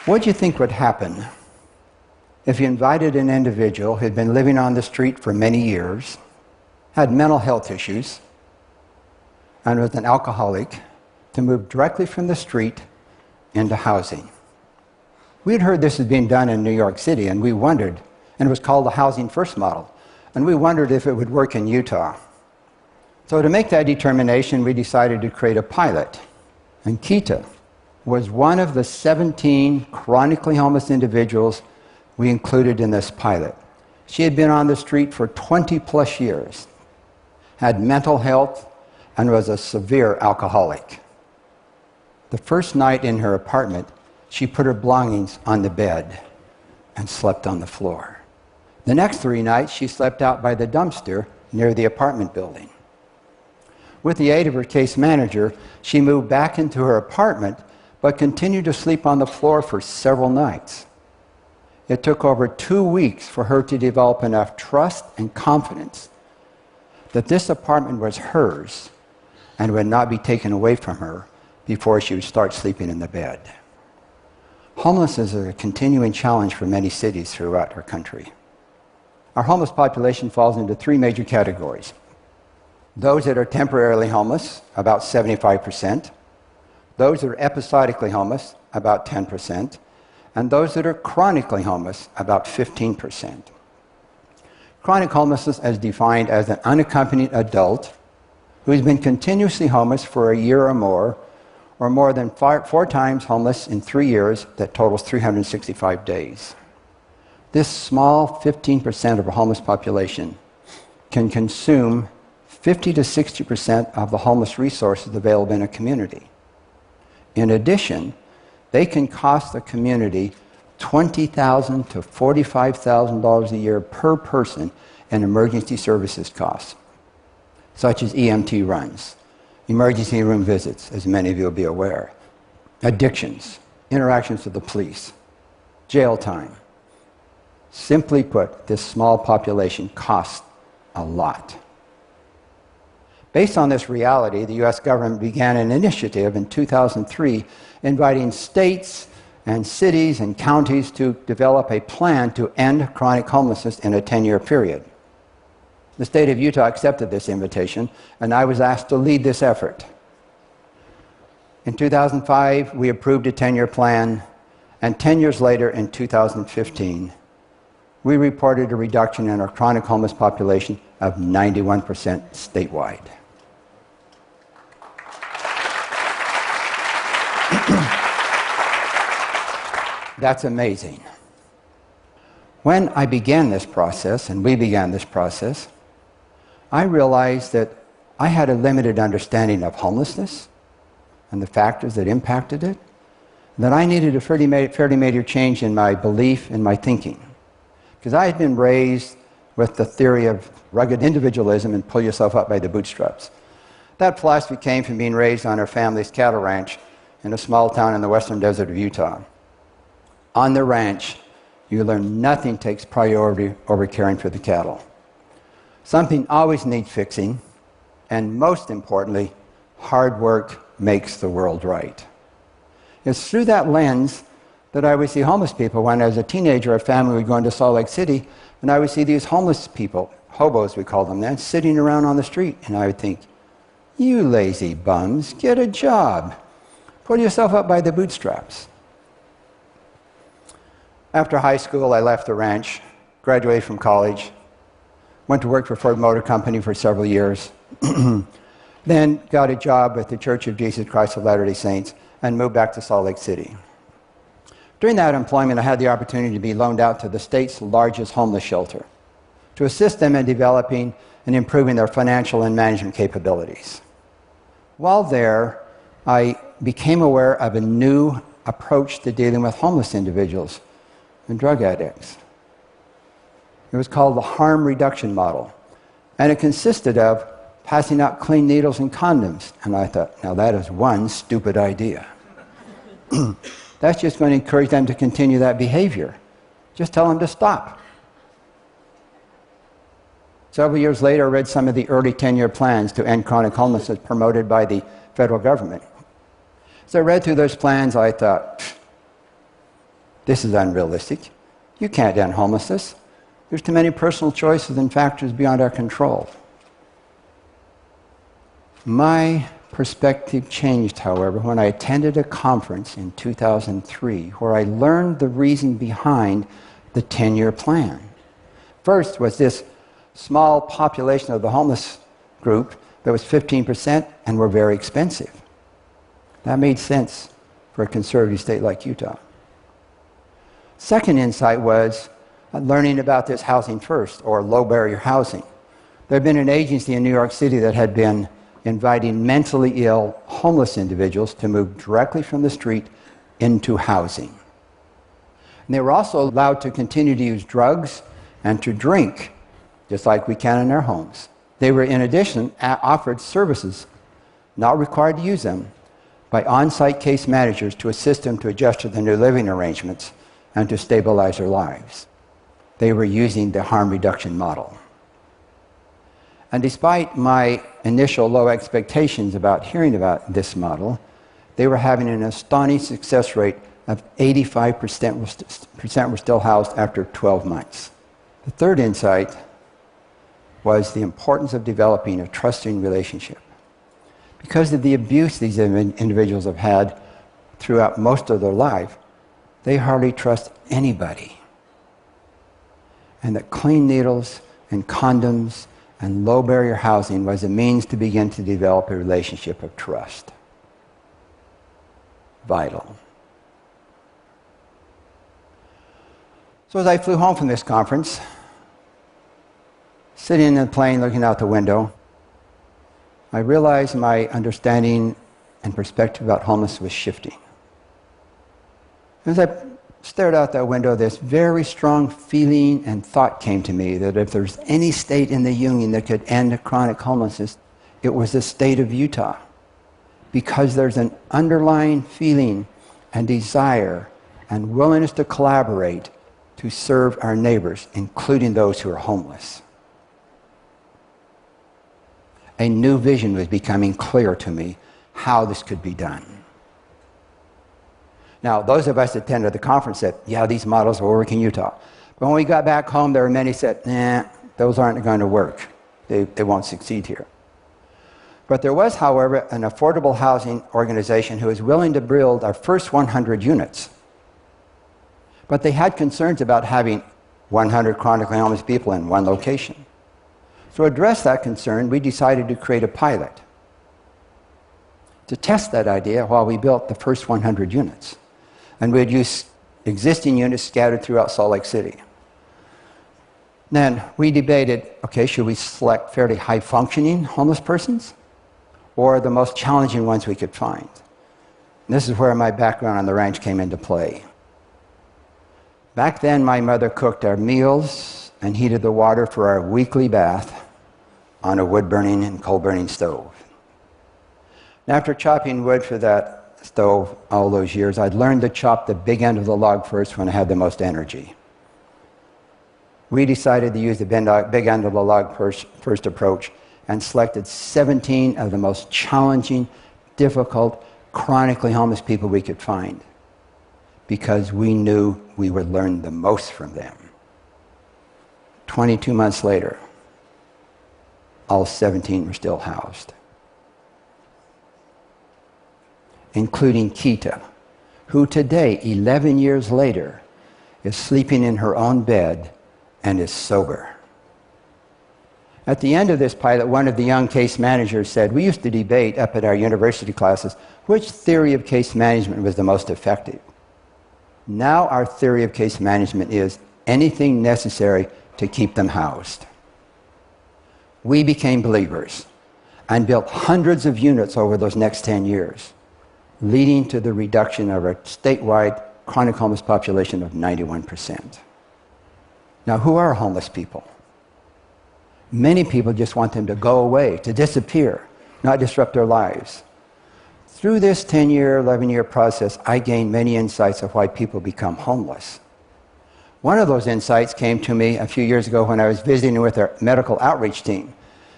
What do you think would happen if you invited an individual who had been living on the street for many years, had mental health issues, and was an alcoholic, to move directly from the street into housing? We had heard this was being done in New York City, and we wondered, and it was called the Housing First model, and we wondered if it would work in Utah. So to make that determination, we decided to create a pilot. And Kita was one of the 17 chronically homeless individuals we included in this pilot. She had been on the street for 20 plus years, had mental health, and was a severe alcoholic. The first night in her apartment, she put her belongings on the bed and slept on the floor. The next 3 nights, she slept out by the dumpster near the apartment building. With the aid of her case manager, she moved back into her apartment, but continued to sleep on the floor for several nights. It took over 2 weeks for her to develop enough trust and confidence that this apartment was hers and would not be taken away from her before she would start sleeping in the bed. Homelessness is a continuing challenge for many cities throughout our country. Our homeless population falls into 3 major categories. Those that are temporarily homeless, about 75%. Those that are episodically homeless, about 10%. And those that are chronically homeless, about 15%. Chronic homelessness is defined as an unaccompanied adult who has been continuously homeless for a year or more than 4 times homeless in 3 years, that totals 365 days. This small 15% of our homeless population can consume 50 to 60% of the homeless resources available in a community. In addition, they can cost the community $20,000 to $45,000 a year per person in emergency services costs, such as EMT runs, emergency room visits, as many of you will be aware, addictions, interactions with the police, jail time. Simply put, this small population costs a lot. Based on this reality, the U.S. government began an initiative in 2003 inviting states and cities and counties to develop a plan to end chronic homelessness in a 10-year period. The state of Utah accepted this invitation, and I was asked to lead this effort. In 2005, we approved a 10-year plan, and 10 years later, in 2015, we reported a reduction in our chronic homeless population of 91% statewide. That's amazing. When I began this process, and we began this process, I realized that I had a limited understanding of homelessness and the factors that impacted it, and that I needed a fairly major change in my belief and my thinking. Because I had been raised with the theory of rugged individualism and pull yourself up by the bootstraps. That philosophy came from being raised on our family's cattle ranch in a small town in the western desert of Utah. On the ranch, you learn nothing takes priority over caring for the cattle. Something always needs fixing, and most importantly, hard work makes the world right. It's through that lens that I would see homeless people. When I was a teenager, our family would go into Salt Lake City, and I would see these homeless people, hobos we called them then, sitting around on the street, and I would think, you lazy bums, get a job. Pull yourself up by the bootstraps. After high school, I left the ranch, graduated from college, went to work for Ford Motor Company for several years, then got a job with the Church of Jesus Christ of Latter-day Saints, and moved back to Salt Lake City. During that employment, I had the opportunity to be loaned out to the state's largest homeless shelter to assist them in developing and improving their financial and management capabilities. While there, I became aware of a new approach to dealing with homeless individuals and drug addicts. It was called the harm reduction model, and it consisted of passing out clean needles and condoms. And I thought, now that is one stupid idea. That's just going to encourage them to continue that behavior. Just tell them to stop. Several years later, I read some of the early 10-year plans to end chronic homelessness promoted by the federal government. So I read through those plans, I thought, This is unrealistic. You can't end homelessness. There's too many personal choices and factors beyond our control. My perspective changed, however, when I attended a conference in 2003 where I learned the reason behind the 10-year plan. First was this small population of the homeless group that was 15% and were very expensive. That made sense for a conservative state like Utah. Second insight was learning about this Housing First, or low barrier housing. There had been an agency in New York City that had been inviting mentally ill homeless individuals to move directly from the street into housing. And they were also allowed to continue to use drugs and to drink, just like we can in our homes. They were, in addition, offered services, not required to use them, by on-site case managers to assist them to adjust to the new living arrangements and to stabilize their lives. They were using the harm reduction model. And despite my initial low expectations about hearing about this model, they were having an astonishing success rate of 85% were still housed after 12 months. The third insight was the importance of developing a trusting relationship. Because of the abuse these individuals have had throughout most of their life, they hardly trust anybody. And that clean needles and condoms and low-barrier housing was a means to begin to develop a relationship of trust. Vital. So as I flew home from this conference, sitting in the plane looking out the window, I realized my understanding and perspective about homelessness was shifting. As I stared out that window, this very strong feeling and thought came to me that if there's any state in the Union that could end chronic homelessness, it was the state of Utah. Because there's an underlying feeling and desire and willingness to collaborate to serve our neighbors, including those who are homeless. A new vision was becoming clear to me how this could be done. Now, those of us that attended the conference said, yeah, these models will work in Utah. But when we got back home, there were many who said, nah, those aren't going to work. They won't succeed here. But there was, however, an affordable housing organization who was willing to build our first 100 units. But they had concerns about having 100 chronically homeless people in one location. So to address that concern, we decided to create a pilot to test that idea while we built the first 100 units. And we'd use existing units scattered throughout Salt Lake City. Then we debated, okay, should we select fairly high-functioning homeless persons or the most challenging ones we could find? And this is where my background on the ranch came into play. Back then, my mother cooked our meals and heated the water for our weekly bath on a wood-burning and coal-burning stove. And after chopping wood for that stove all those years, I'd learned to chop the big end of the log first when I had the most energy. We decided to use the big end of the log first approach and selected 17 of the most challenging, difficult, chronically homeless people we could find because we knew we would learn the most from them. 22 months later, all 17 were still housed, including Keita, who today, 11 years later, is sleeping in her own bed and is sober. At the end of this pilot, one of the young case managers said, we used to debate up at our university classes which theory of case management was the most effective. Now our theory of case management is anything necessary to keep them housed. We became believers and built hundreds of units over those next 10 years, leading to the reduction of our statewide chronic homeless population of 91%. Now, who are homeless people? Many people just want them to go away, to disappear, not disrupt their lives. Through this 10-year, 11-year process, I gained many insights of why people become homeless. One of those insights came to me a few years ago when I was visiting with our medical outreach team.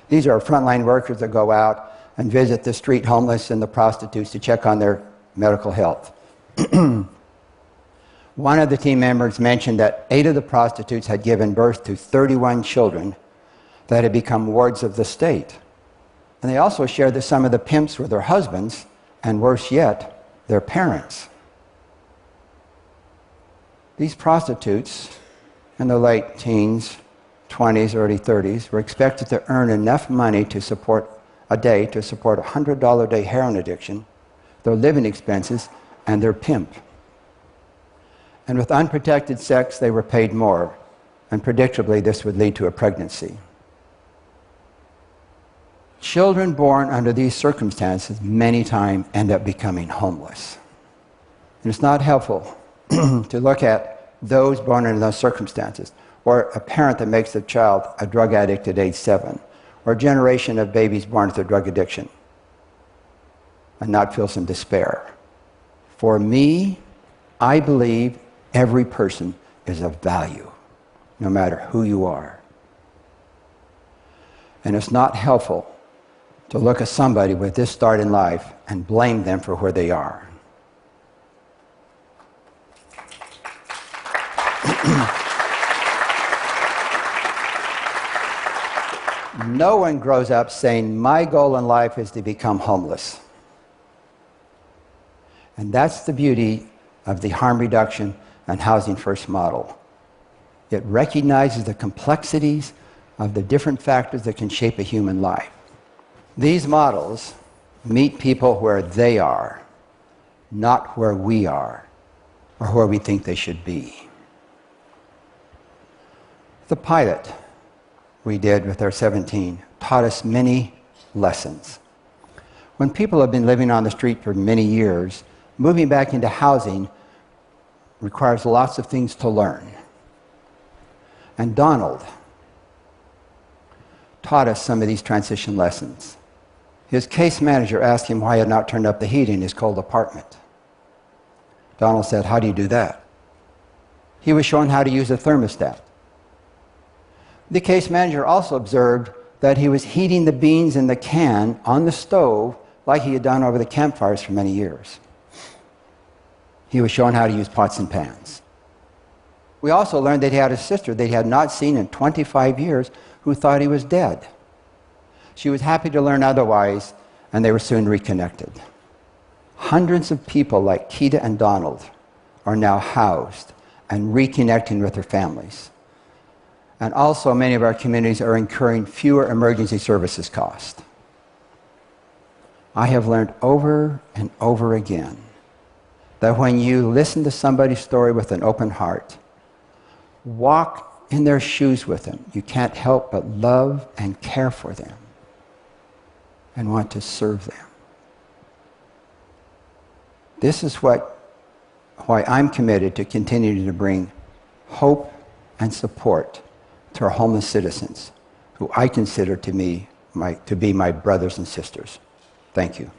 These are frontline workers that go out and visit the street homeless and the prostitutes to check on their medical health. One of the team members mentioned that 8 of the prostitutes had given birth to 31 children that had become wards of the state. And they also shared that some of the pimps were their husbands, and worse yet, their parents. These prostitutes in the late teens, 20s, early 30s were expected to earn enough money to support a $100 a day heroin addiction, their living expenses, and their pimp. And with unprotected sex, they were paid more, and predictably this would lead to a pregnancy. Children born under these circumstances many times end up becoming homeless. And it's not helpful to look at those born under those circumstances, or a parent that makes their child a drug addict at age 7, or a generation of babies born with a drug addiction, and not feel some despair. For me, I believe every person is of value, no matter who you are. And it's not helpful to look at somebody with this start in life and blame them for where they are. No one grows up saying, my goal in life is to become homeless. And that's the beauty of the harm reduction and housing first model. It recognizes the complexities of the different factors that can shape a human life. These models meet people where they are, not where we are, or where we think they should be. The pilot we did with our 17 taught us many lessons. When people have been living on the street for many years, moving back into housing requires lots of things to learn. And Donald taught us some of these transition lessons. His case manager asked him why he had not turned up the heat in his cold apartment. Donald said, how do you do that? He was shown how to use a thermostat. The case manager also observed that he was heating the beans in the can on the stove like he had done over the campfires for many years. He was shown how to use pots and pans. We also learned that he had a sister that he had not seen in 25 years who thought he was dead. She was happy to learn otherwise, and they were soon reconnected. Hundreds of people like Keita and Donald are now housed and reconnecting with their families. And also many of our communities are incurring fewer emergency services costs. I have learned over and over again that when you listen to somebody's story with an open heart, walk in their shoes with them, you can't help but love and care for them and want to serve them. This is why I'm committed to continuing to bring hope and support to our homeless citizens, who I consider to be my brothers and sisters. Thank you.